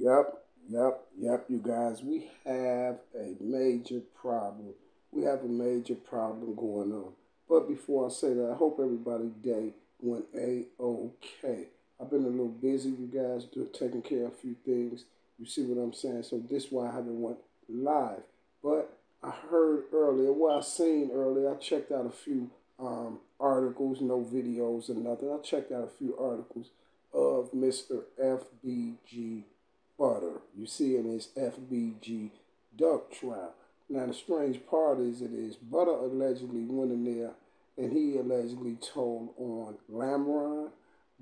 Yep, you guys. We have a major problem. We have a major problem going on. But before I say that, I hope everybody's day went A-OK. I've been a little busy, you guys, taking care of a few things. You see what I'm saying? So this is why I haven't went live. But I heard earlier, I seen earlier, I checked out a few articles, no videos or nothing. I checked out a few articles of Mr. FBG Butta. You see in his FBG duck trial. Now the strange part is Butta allegedly went in there and he allegedly told on Lamron.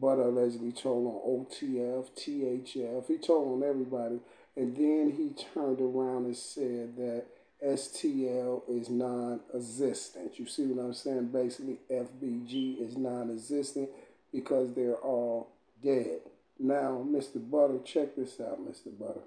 Butta allegedly told on OTF, THF. He told on everybody. And then he turned around and said that STL is non-existent. You see what I'm saying? Basically, FBG is non-existent because they're all dead. Now, Mr. Butta, check this out, Mr. Butta.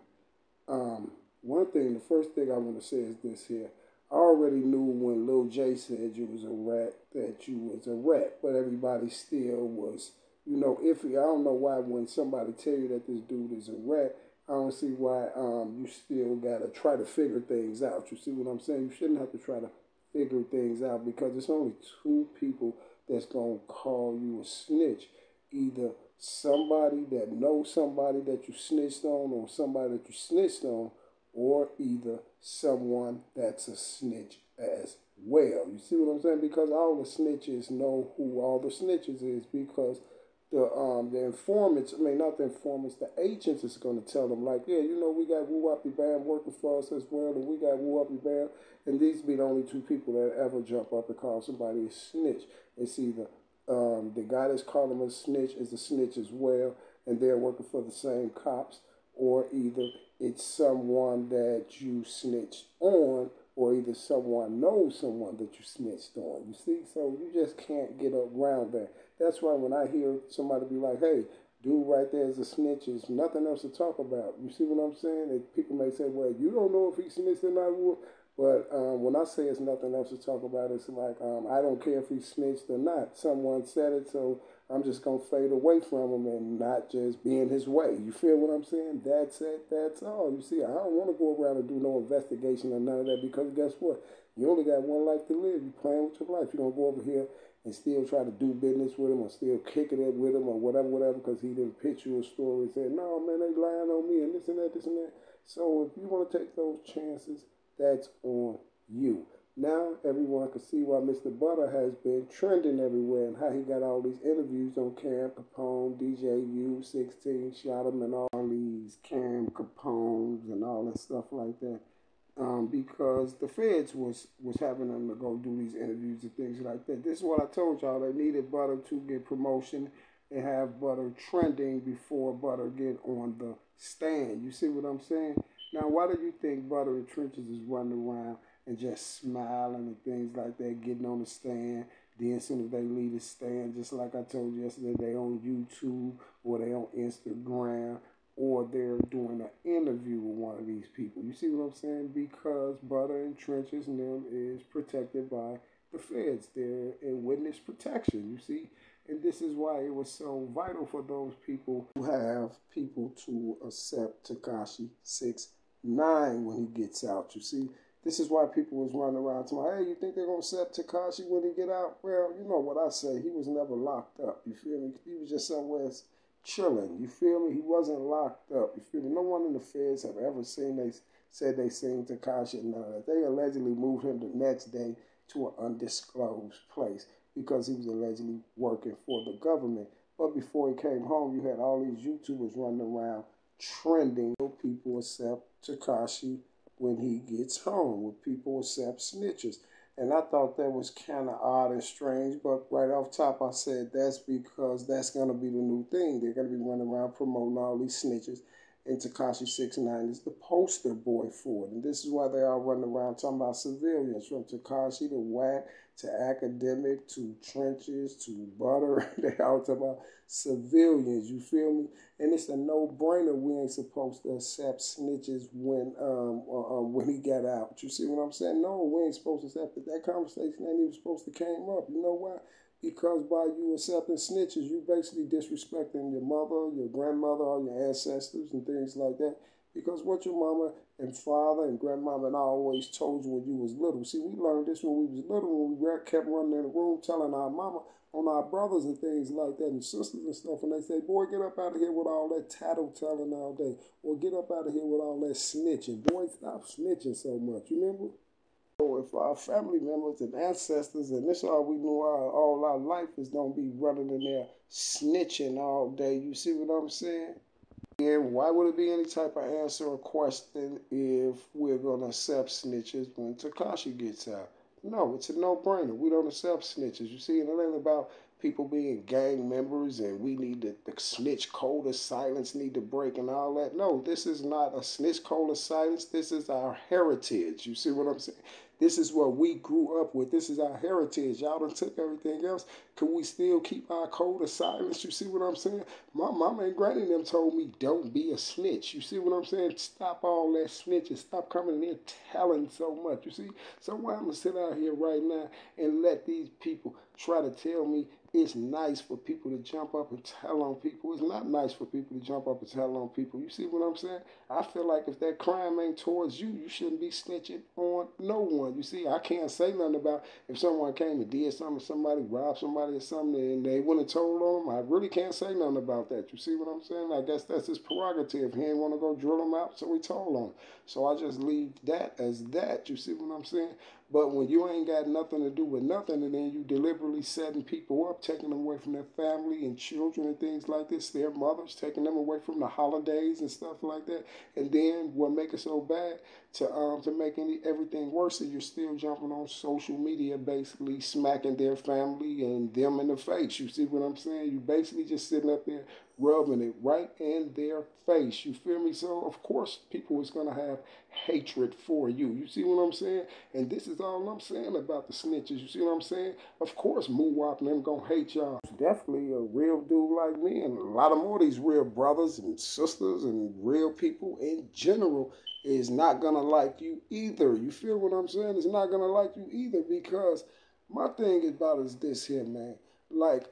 One thing, the first thing I want to say is this here. I already knew when Lil J said you was a rat that you was a rat, but everybody still was, iffy. I don't know why when somebody tell you that this dude is a rat, I don't see why you still gotta try to figure things out. You see what I'm saying? You shouldn't have to try to figure things out because it's only two people that's gonna call you a snitch. Either somebody that knows somebody that you snitched on or somebody that you snitched on, or either someone that's a snitch as well. You see what I'm saying? Because all the snitches know who all the snitches is because the informants, not the informants, the agents is going to tell them like, yeah, we got Woo-Wappy Bam working for us as well, and we got Woo-Wappy Bam, and these be the only two people that ever jump up and call somebody a snitch. It's either the guy that's calling them a snitch is a snitch as well, and they're working for the same cops, or either it's someone that you snitched on, or either someone knows someone that you snitched on. You see? So you just can't get around that. That's why when I hear somebody be like, hey, dude right there is a snitch, there's nothing else to talk about. You see what I'm saying? And people may say, well, you don't know if he snitched or not. But when I say it's nothing else to talk about, it's like I don't care if he snitched or not. Someone said it, so I'm just going to fade away from him and not just be in his way. You feel what I'm saying? That's it. That's all. You see, I don't want to go around and do no investigation or none of that because guess what? You only got one life to live. You're playing with your life. You're going to go over here and still try to do business with him or still kicking it with him or whatever, because he didn't pitch you a story and say, no, man, they lying on me and this and that, this and that. So if you want to take those chances, that's on you. Now everyone can see why Mr. Butta has been trending everywhere and how he got all these interviews on Cam Capone, DJ U16, shot him and all these Cam Capones and all that stuff like that. Because the feds was having them to go do these interviews and things like that. This is what I told y'all. They needed Butta to get promotion and have Butta trending before Butta get on the stand. You see what I'm saying? Now, why do you think Butta in Trenches is running around and just smiling and things like that, getting on the stand? Then as soon as they leave the stand, just like I told you yesterday, they on YouTube or they on Instagram or they're doing an interview with one of these people. You see what I'm saying? Because Butta in Trenches and them is protected by the feds. They're in witness protection, you see? And this is why it was so vital for those people who have people to accept Tekashi 6ix9ine when he gets out, you see? This is why people was running around to me, hey, you think they're going to accept Tekashi when he get out? Well, you know what I say. He was never locked up, you feel me? He was just somewhere chilling, you feel me? He wasn't locked up, you feel me? No one in the feds have ever said they seen Tekashi and none of that. They allegedly moved him the next day to an undisclosed place because he was allegedly working for the government. But before he came home, you had all these YouTubers running around trending. Will people accept Tekashi when he gets home? Will people accept snitches? And I thought that was kind of odd and strange, but right off top I said that's because that's going to be the new thing. They're going to be running around promoting all these snitches, and Tekashi 6ix9ine is the poster boy for it. And this is why they are running around talking about civilians, from Tekashi to Wack to Academic to Trenches to Butta. They all talk about civilians, you feel me? And it's a no-brainer. We ain't supposed to accept snitches when he got out. You see what I'm saying? No, we ain't supposed to accept it. That conversation ain't even supposed to came up. You know why? Because by you accepting snitches, you basically disrespecting your mother, your grandmother, or your ancestors and things like that. Because what your mama and father and grandmama and always told you when you was little. See, we learned this when we was little, when we kept running in the room telling our mama on our brothers and things like that and sisters and stuff. And they say, boy, get up out of here with all that tattle telling all day. Or get up out of here with all that snitching. Boy, stop snitching so much. You remember? So if our family members and ancestors, and this all we knew all our life is going to be running in there snitching all day. You see what I'm saying? And why would it be any type of answer or question if we're going to accept snitches when Takashi gets out? No, it's a no-brainer. We don't accept snitches. You see, and it ain't about people being gang members and we need the snitch code of silence need to break and all that. No, this is not a snitch code of silence. This is our heritage. You see what I'm saying? This is what we grew up with. This is our heritage. Y'all done took everything else. Can we still keep our code of silence? You see what I'm saying? My mama and granny them told me, don't be a snitch. You see what I'm saying? Stop all that snitching. Stop coming in here telling so much. You see? So why I'm going to sit out here right now and let these people try to tell me it's nice for people to jump up and tell on people. It's not nice for people to jump up and tell on people. You see what I'm saying? I feel like if that crime ain't towards you, you shouldn't be snitching on no one. You see, I can't say nothing about if someone came and did something, somebody robbed somebody or something, and they wouldn't have told on them. I really can't say nothing about that. You see what I'm saying? I guess that's his prerogative. He ain't want to go drill them out, so he told on them. So I just leave that as that. You see what I'm saying? But when you ain't got nothing to do with nothing, and then you deliberately setting people up, taking them away from their family and children and things like this, their mothers, taking them away from the holidays and stuff like that, and then what make it so bad to make everything worse is you're still jumping on social media, basically smacking their family and them in the face. You see what I'm saying? You basically just sitting up there rubbing it right in their face. You feel me? So of course people is gonna have hatred for you. You see what I'm saying? And this is all I'm saying about the snitches. You see what I'm saying? Of course Moowop and them gonna hate y'all. Definitely a real dude like me and a lot of more of these real brothers and sisters and real people in general is not gonna like you either. You feel what I'm saying? It's not gonna like you either because my thing about is this here, man. Like,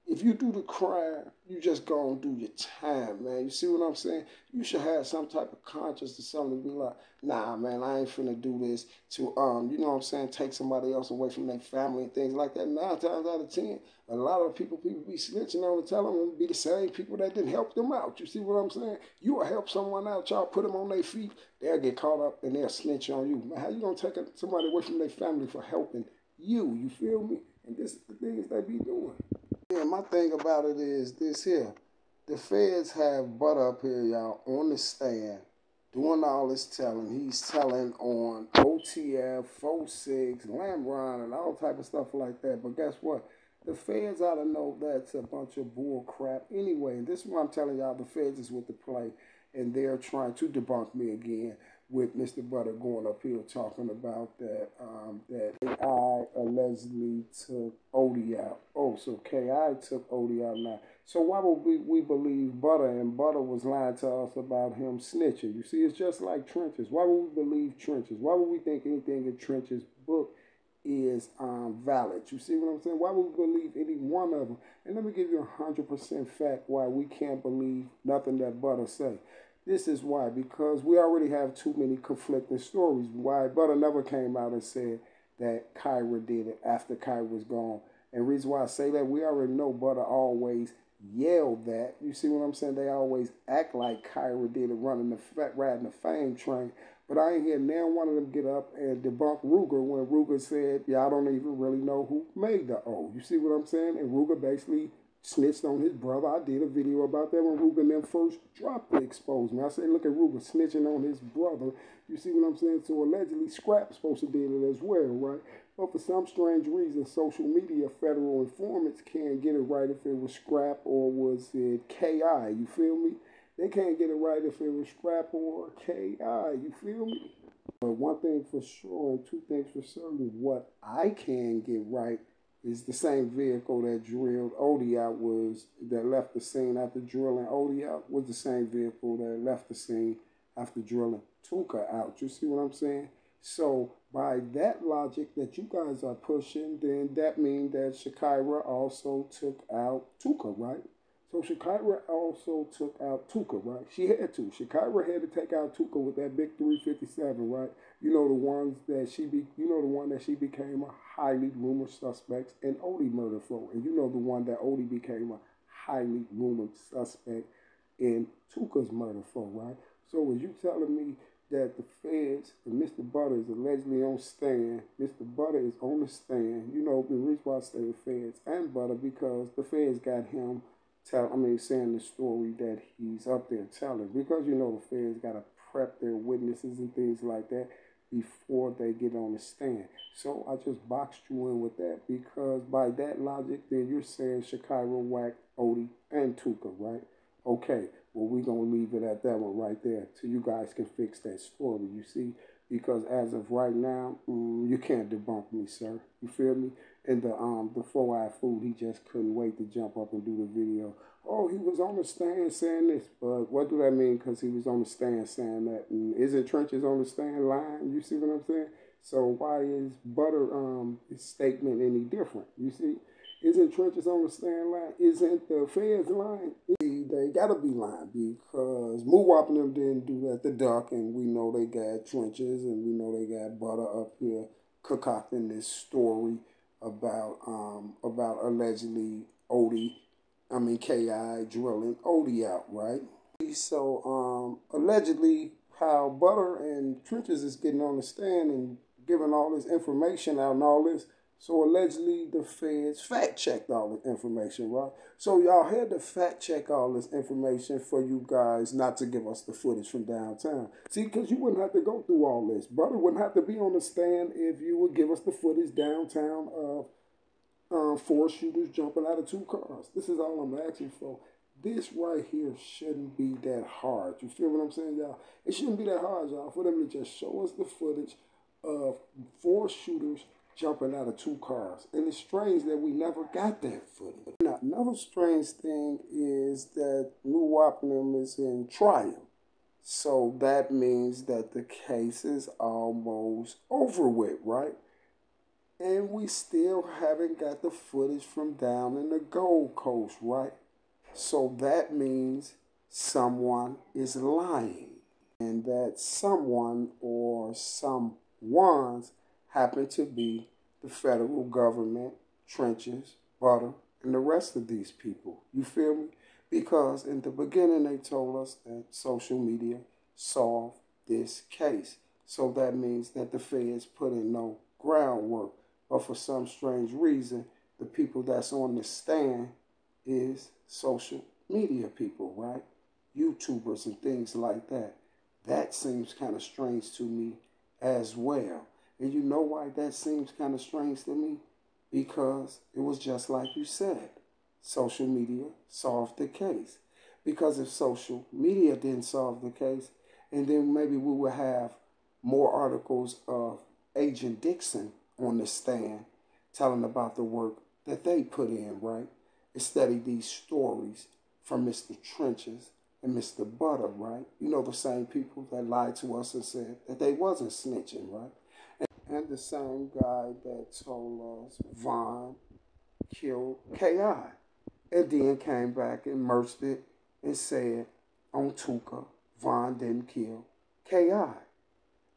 if you do the crime, you just go and do your time, man. You see what I'm saying? You should have some type of conscience or something to be like, nah, man, I ain't finna do this to, you know what I'm saying, take somebody else away from their family and things like that. 9 times out of 10, a lot of people be snitching on and telling them to be the same people that didn't help them out. You see what I'm saying? You will help someone out, y'all put them on their feet, they'll get caught up and they'll snitch on you. Man, how you gonna take somebody away from their family for helping you? You feel me? And this is the things they be doing. Yeah, my thing about it is this here. The feds have Butta up here, y'all, on the stand, doing all this telling. He's telling on OTF, 4-6, Lamron, and all type of stuff like that. But guess what? The feds ought to know that's a bunch of bull crap anyway. And this is what I'm telling y'all. The feds is with the play, and they're trying to debunk me again with Mr. Butta going up here talking about that that AI allegedly took Odee out. Oh, so KI took Odee out now. So why would we believe Butta? And Butta was lying to us about him snitching. You see, it's just like Trenches. Why would we believe Trenches? Why would we think anything in Trenches' book is valid? You see what I'm saying? Why would we believe any one of them? And let me give you 100% fact why we can't believe nothing that Butta say. This is why, because we already have too many conflicting stories. Why Butta never came out and said that Kyra did it after Kyra was gone. And the reason why I say that, we already know Butta always yelled that. You see what I'm saying? They always act like Kyra did it, riding the fame train. But I ain't hear now one of them get up and debunk Ruger when Ruger said, y'all don't even really know who made the O. You see what I'm saying? And Ruger basically snitched on his brother. I did a video about that when Ruger and them first dropped the expose me. I said, look at Ruger snitching on his brother. You see what I'm saying? So allegedly Scrap's supposed to did it as well, right? But for some strange reason, social media federal informants can't get it right if it was Scrap or was it KI. You feel me? They can't get it right if it was Scrap or KI. You feel me? But one thing for sure and two things for certain, what I can get right is the same vehicle that drilled Odee out that left the scene after drilling Odee out was the same vehicle that left the scene after drilling Tooka out. You see what I'm saying? So by that logic that you guys are pushing, then that means that Shakira also took out Tooka, right? So Shakira also took out Tooka, right? She had to. Shakira had to take out Tooka with that big 357, right? You know the ones that you know the one that she became a highly rumored suspect in Odee murder for, and you know the one that Odee became a highly rumored suspect in Tooka's murder for, right? So was you telling me that the feds and Mr. Butta is allegedly on stand? Mr. Butta is on the stand. You know the reason why I say the feds and Butta because the feds got him saying the story that he's up there telling because you know the feds got to prep their witnesses and things like that before they get on the stand. So I just boxed you in with that because by that logic, then you're saying Shakira whacked Odee and Tooka, right? Okay, well, we're going to leave it at that one right there till you guys can fix that story, you see? Because as of right now, you can't debunk me, sir. You feel me? And the four-eyed fool, he just couldn't wait to jump up and do the video. Oh, he was on the stand saying this. But what do that mean because he was on the stand saying that? And isn't Trenches on the stand lying? You see what I'm saying? So why is Butter's statement any different? You see? Isn't Trenches on the stand lying? Isn't the feds lying? They gotta be lying because Moowop and them didn't do that. The Duck, and we know they got Trenches, and we know they got Butta up here concocting this story about allegedly Ki drilling Odee out, right? So allegedly how Butta and Trenches is getting on the stand and giving all this information out and all this. So allegedly the feds fact checked all the information, right? So y'all had to fact check all this information for you guys not to give us the footage from downtown. See, because you wouldn't have to go through all this. Butta wouldn't have to be on the stand if you would give us the footage downtown of four shooters jumping out of two cars. This is all I'm asking for. This right here shouldn't be that hard. You feel what I'm saying, y'all? It shouldn't be that hard, y'all, for them to just show us the footage of four shooters jumping out of two cars. And it's strange that we never got that footage. Now, another strange thing is that Lou Wappenham is in trial. So that means that the case is almost over with, right? And we still haven't got the footage from down in the Gold Coast, right? So that means someone is lying. And that someone or someones happen to be the federal government, Trenches, Butta, and the rest of these people. You feel me? Because in the beginning they told us that social media solved this case. So that means that the feds put in no groundwork. But for some strange reason, the people that's on the stand is social media people, right? YouTubers and things like that. That seems kind of strange to me as well. And you know why that seems kind of strange to me? Because it was just like you said. Social media solved the case. Because if social media didn't solve the case, and then maybe we would have more articles of Agent Dixon on the stand telling about the work that they put in, right? Instead of these stories from Mr. Trenches and Mr. Butta, right? You know, the same people that lied to us and said that they wasn't snitching, right? And the same guy that told us Von killed Ki, and then came back and merged it and said on Tooka, Von didn't kill Ki.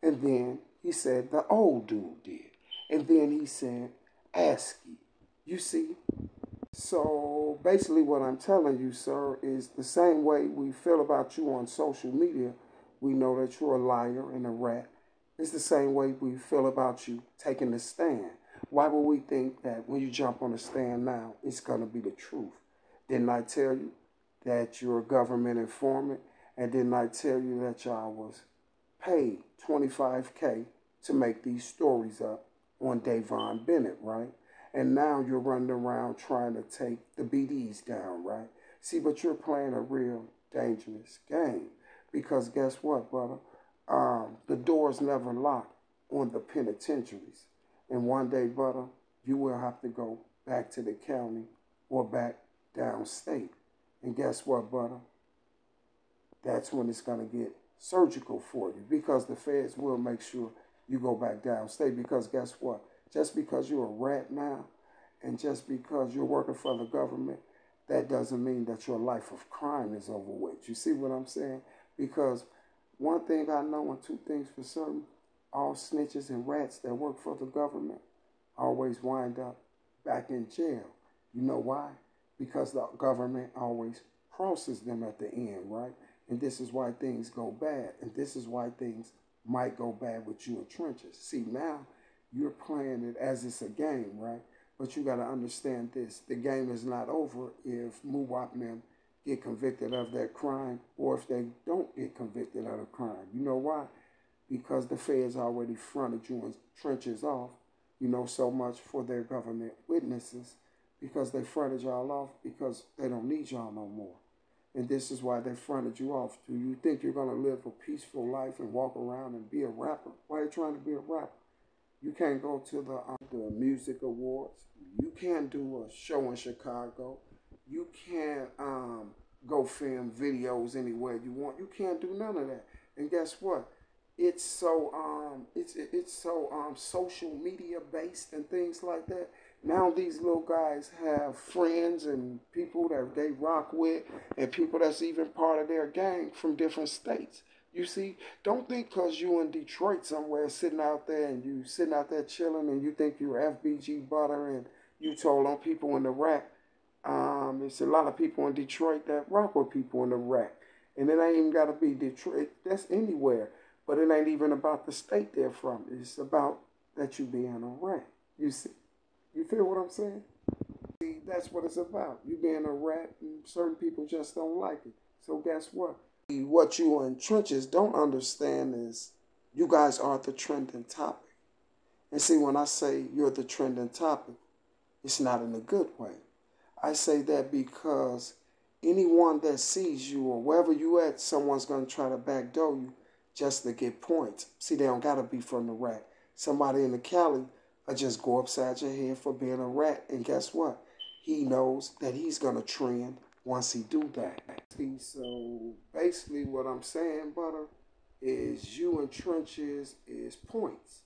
And then he said the old dude did. And then he said ASCII. You see? So basically what I'm telling you, sir, is the same way we feel about you on social media. We know that you're a liar and a rat. It's the same way we feel about you taking the stand. Why would we think that when you jump on the stand now, it's going to be the truth? Didn't I tell you that you're a government informant? And didn't I tell you that y'all was paid $25K to make these stories up on Davon Bennett, right? And now you're running around trying to take the BDs down, right? See, but you're playing a real dangerous game. Because guess what, brother? The door's never locked on the penitentiaries. And one day, brother, you will have to go back to the county or back downstate. And guess what, brother? That's when it's going to get surgical for you. Because the feds will make sure you go back downstate. Because guess what? Just because you're a rat now, and just because you're working for the government, that doesn't mean that your life of crime is over with. You see what I'm saying? Because one thing I know and two things for certain, all snitches and rats that work for the government always wind up back in jail. You know why? Because the government always crosses them at the end, right? And this is why things go bad. And this is why things might go bad with you in trenches. See, now you're playing it as it's a game, right? But you got to understand this. The game is not over if Muwap and them get convicted of that crime or if they don't get convicted of a crime. You know why? Because the feds already fronted you in trenches off, so much for their government witnesses, because they fronted y'all off because they don't need y'all no more. And this is why they fronted you off. Do you think you're going to live a peaceful life and walk around and be a rapper? Why are you trying to be a rapper? You can't go to the music awards. You can't do a show in Chicago. You can't go film videos anywhere you want. You can't do none of that. And guess what? It's so social media based and things like that. Now these little guys have friends and people that they rock with and people that's even part of their gang from different states. You see, don't think because you in Detroit somewhere sitting out there and you sitting out there chilling and you think you're FBG Butter and you told on people in the rack. It's a lot of people in Detroit that rock with people in the rack. And it ain't even got to be Detroit. That's anywhere. But it ain't even about the state they're from. It's about that you being a rat. You see? You feel what I'm saying? See, that's what it's about. You being a rat and certain people just don't like it. So guess what? What you in trenches don't understand is you guys are the trending topic. And see, when I say you're the trending topic, it's not in a good way. I say that because anyone that sees you or wherever you at, someone's going to try to backdoor you just to get points. See, they don't got to be from the rat. Somebody in the Cali will just go upside your head for being a rat. And guess what? He knows that he's going to trend once he do that. See, so basically what I'm saying, Butter, is you in trenches is points.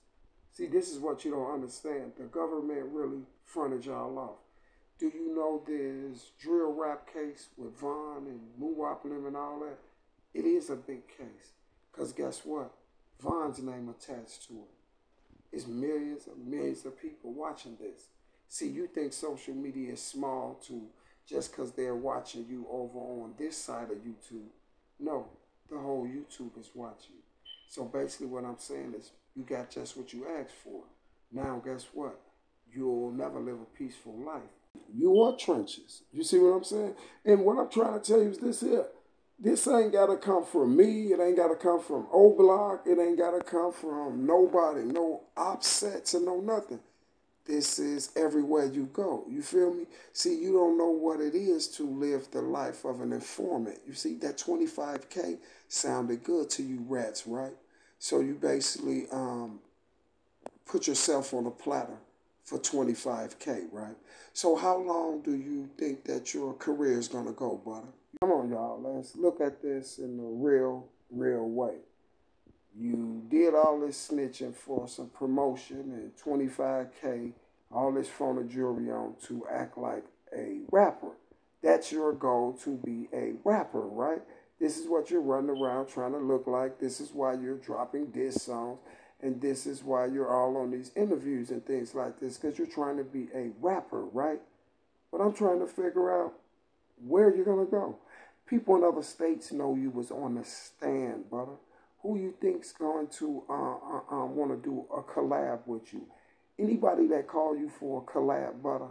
See, this is what you don't understand. The government really fronted y'all off. Do you know this drill rap case with Von and Muwap and all that? It is a big case. Because guess what? Von's name attached to it. It's millions and millions of people watching this. See, you think social media is small too just because they're watching you over on this side of YouTube. No, the whole YouTube is watching you. So basically what I'm saying is you got just what you asked for. Now guess what? You'll never live a peaceful life. You are trenches. You see what I'm saying? And what I'm trying to tell you is this here. This ain't got to come from me. It ain't got to come from O-Block. It ain't got to come from nobody. No offsets or no nothing. This is everywhere you go. You feel me? See, you don't know what it is to live the life of an informant. You see, that 25K sounded good to you rats, right? So you basically put yourself on a platter for 25K, right? So how long do you think that your career is going to go, Butter? Come on, y'all. Let's look at this in a real way. You did all this snitching for some promotion and 25K, all this phony jewelry on to act like a rapper. That's your goal, to be a rapper, right? This is what you're running around trying to look like. This is why you're dropping diss songs. And this is why you're all on these interviews and things like this, because you're trying to be a rapper, right? But I'm trying to figure out where you're going to go. People in other states know you was on the stand, Butter. Who you think's going to want to do a collab with you? Anybody that call you for a collab, Butter,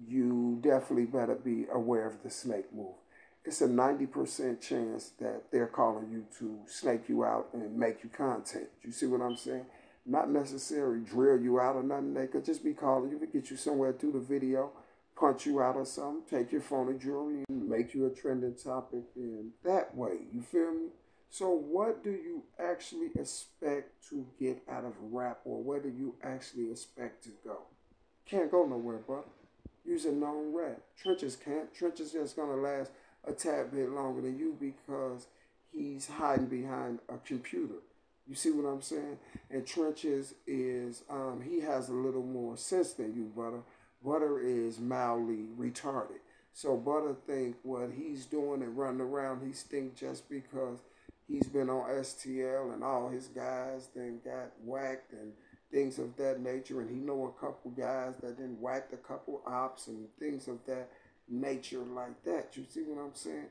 you definitely better be aware of the snake move. It's a 90% chance that they're calling you to snake you out and make you content. You see what I'm saying? Not necessarily drill you out or nothing. They could just be calling you to get you somewhere through the video, punch you out or something, take your phony jewelry and make you a trending topic in that way. You feel me? So what do you actually expect to get out of rap, or where do you actually expect to go? Can't go nowhere, bro. You's a known rat. Trenches can't. Trenches just gonna last a tad bit longer than you because he's hiding behind a computer. You see what I'm saying? And Trenches is, he has a little more sense than you, Butter. Butter is mildly retarded. So Butter think what he's doing and running around, he's think just because he's been on STL and all his guys then got whacked and things of that nature, and he know a couple guys that then whacked a couple ops and things of that nature like that. You see what I'm saying?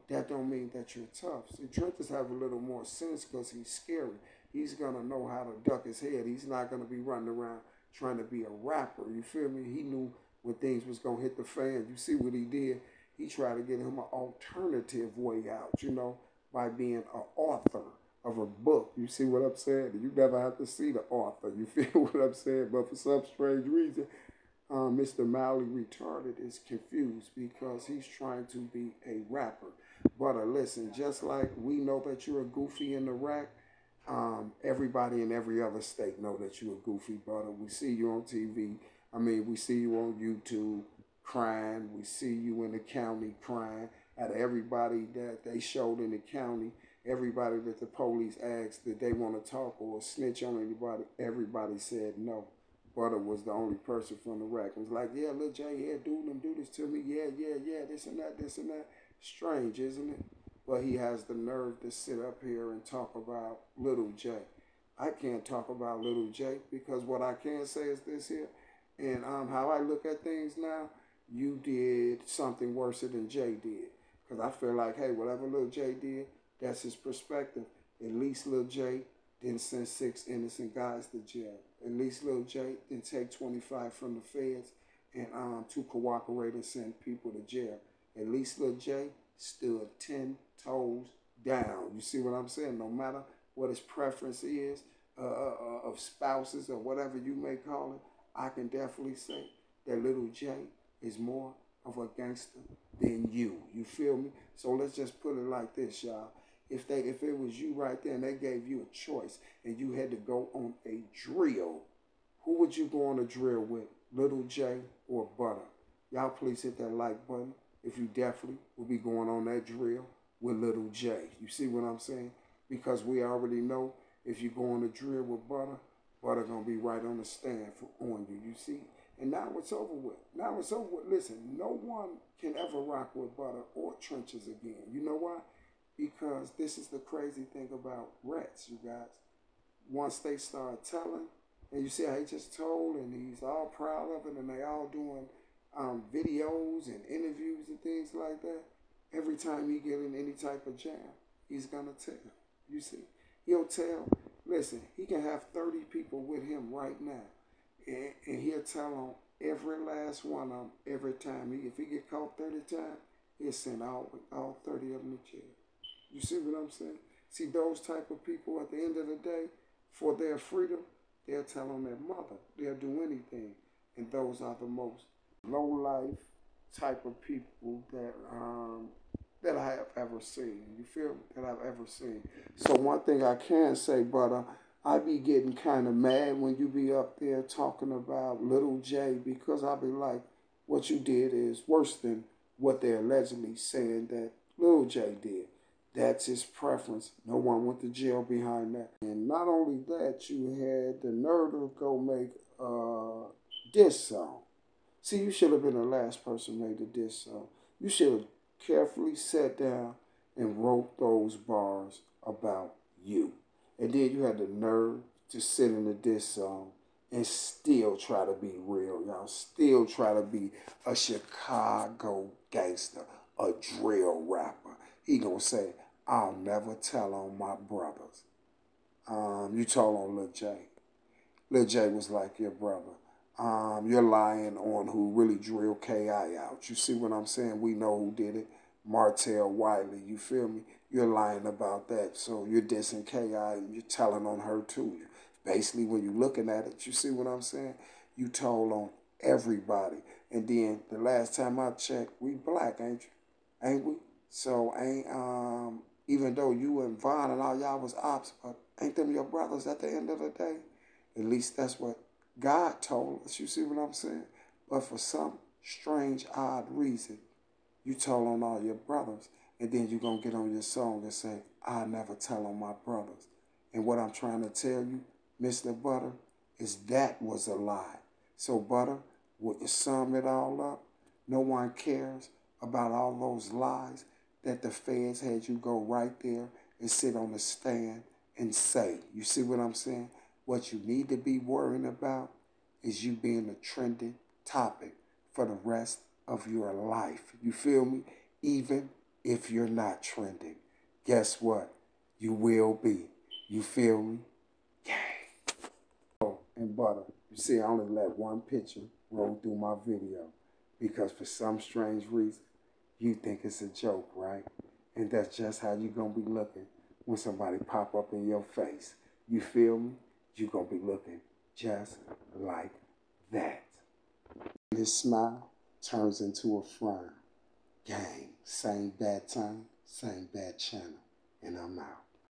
That don't mean that you're tough. See, Trenches have a little more sense because he's scary. He's gonna know how to duck his head. He's not gonna be running around trying to be a rapper. You feel me? He knew when things was gonna hit the fan. You see what he did? He tried to get him an alternative way out, you know, by being an author of a book. You see what I'm saying? You never have to see the author. You feel what I'm saying? But for some strange reason, Mr. Mildly Retarded is confused because he's trying to be a rapper. But listen, just like we know that you're a goofy in the rack, everybody in every other state know that you're a goofy, Butter. We see you on TV. I mean, we see you on YouTube crying. We see you in the county crying at everybody that they showed in the county. Everybody that the police asked that they want to talk or snitch on anybody, everybody said no. Butter was the only person from the rack. It was like, yeah, Lil J, yeah, do this to me. Yeah, this and that, this and that. Strange, isn't it? But he has the nerve to sit up here and talk about Little J. I can't talk about Little J because what I can say is this here. And how I look at things now, you did something worse than Jay did. Because I feel like, hey, whatever Lil J did, that's his perspective. At least Lil J didn't send 6 innocent guys to jail. At least Lil J didn't take 25 from the feds and to cooperate and send people to jail. At least Lil J stood 10 toes down. You see what I'm saying? No matter what his preference is of spouses or whatever you may call it, I can definitely say that Little J is more of a gangster than you. You feel me? So let's just put it like this, y'all. If it was you right there and they gave you a choice and you had to go on a drill, who would you go on a drill with? Little J or Butter? Y'all please hit that like button if you definitely will be going on that drill with Little J. You see what I'm saying? Because we already know if you go on a drill with Butter, Butter gonna be right on the stand on you. You see? And now it's over with. Now it's over with. Listen, no one can ever rock with Butter or Trenches again. You know why? Because this is the crazy thing about rats, you guys. Once they start telling, and you see how he just told, and he's all proud of it, and they all doing videos and interviews and things like that. Every time he get in any type of jam, he's gonna tell. You see, he'll tell. Listen, he can have 30 people with him right now, and he'll tell on every last one of them every time. If he get caught 30 times, he'll send all 30 of them to jail. You see what I'm saying? See, those type of people at the end of the day, for their freedom, they'll tell on their mother. They'll do anything. And those are the most low-life type of people that I have ever seen. You feel me? That I've ever seen. So one thing I can say, Butter, I be getting kind of mad when you be up there talking about Little J because I be like, what you did is worse than what they're allegedly saying that Little J did. That's his preference. No one went to jail behind that. And not only that, you had the nerve to go make a diss song. See, you should have been the last person made the diss song. You should have carefully sat down and wrote those bars about you. And then you had the nerve to sit in the diss song and still try to be real, y'all. Still try to be a Chicago gangster, a drill rapper. He gonna say, I'll never tell on my brothers. You told on Lil J. Lil J was like your brother. You're lying on who really drilled K.I. out. You see what I'm saying? We know who did it. Martell Wiley. You feel me? You're lying about that. So you're dissing K.I. and you're telling on her too. Basically, when you're looking at it, you see what I'm saying? You told on everybody. And then the last time I checked, we black, ain't you? Ain't we? So even though you and Vaughn and all y'all was ops, but ain't them your brothers at the end of the day? At least that's what God told us. You see what I'm saying? But for some strange, odd reason, you told on all your brothers, and then you're going to get on your song and say, I never tell on my brothers. And what I'm trying to tell you, Mr. Butter, is that was a lie. So, Butter, would you sum it all up? No one cares about all those lies that the feds had you go right there and sit on the stand and say. You see what I'm saying? What you need to be worrying about is you being a trending topic for the rest of your life. You feel me? Even if you're not trending, guess what? You will be. You feel me? Yay. Oh, and Butter, you see, I only let one picture roll through my video because for some strange reason, you think it's a joke, right? And that's just how you're going to be looking when somebody pop up in your face. You feel me? You're going to be looking just like that. His smile turns into a frown. Gang, same bad time, same bad channel, and I'm out.